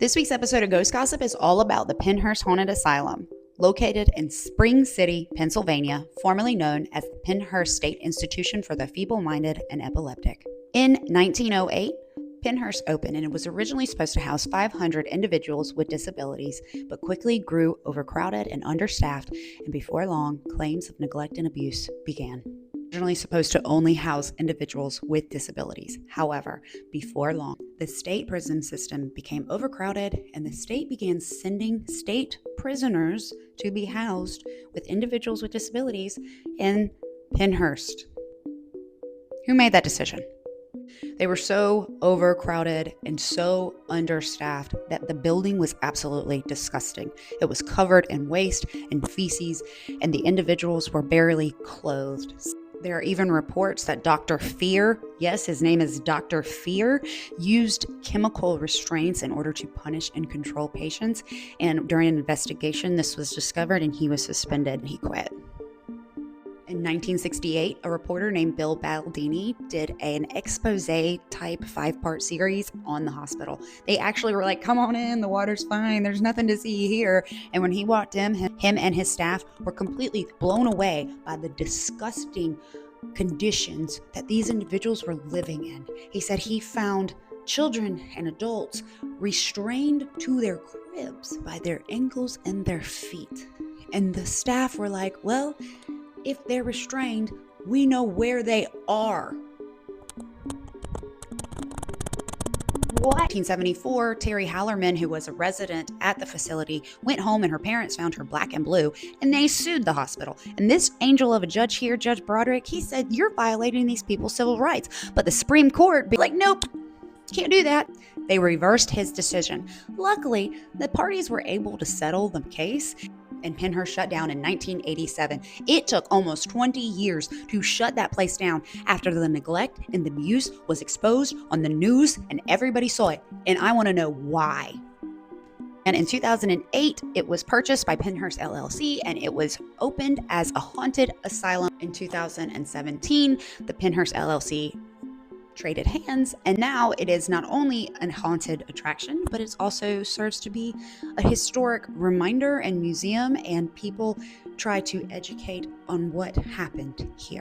This week's episode of Ghost Gossip is all about the Pennhurst Haunted Asylum, located in Spring City, Pennsylvania, formerly known as the Pennhurst State Institution for the Feeble-Minded and Epileptic. In 1908, Pennhurst opened, and it was originally supposed to house 500 individuals with disabilities, but quickly grew overcrowded and understaffed, and before long, claims of neglect and abuse began. Originally supposed to only house individuals with disabilities. However, before long, the state prison system became overcrowded, and the state began sending state prisoners to be housed with individuals with disabilities in Pennhurst. Who made that decision? They were so overcrowded and so understaffed that the building was absolutely disgusting. It was covered in waste and feces, and the individuals were barely clothed. There are even reports that Dr. Fear, yes, his name is Dr. Fear, used chemical restraints in order to punish and control patients. And during an investigation, this was discovered and he was suspended and he quit. In 1968, a reporter named Bill Baldini did an expose type 5-part series on the hospital. They actually were like, come on in, the water's fine, there's nothing to see here. And when he walked in, him and his staff were completely blown away by the disgusting conditions that these individuals were living in. He said he found children and adults restrained to their cribs by their ankles and their feet. And the staff were like, well, if they're restrained, we know where they are. What? 1974, Terry Hallerman, who was a resident at the facility, went home and her parents found her black and blue, and they sued the hospital. And this angel of a judge here, Judge Broderick, he said, you're violating these people's civil rights. But the Supreme Court be like, nope, can't do that. They reversed his decision. Luckily, the parties were able to settle the case, and Pennhurst shut down in 1987. It took almost 20 years to shut that place down after the neglect and the abuse was exposed on the news and everybody saw it. And I want to know why. And in 2008, it was purchased by Pennhurst LLC and it was opened as a haunted asylum. In 2017, the Pennhurst LLC traded hands, and now it is not only a haunted attraction, but it also serves to be a historic reminder and museum, and people try to educate on what happened here.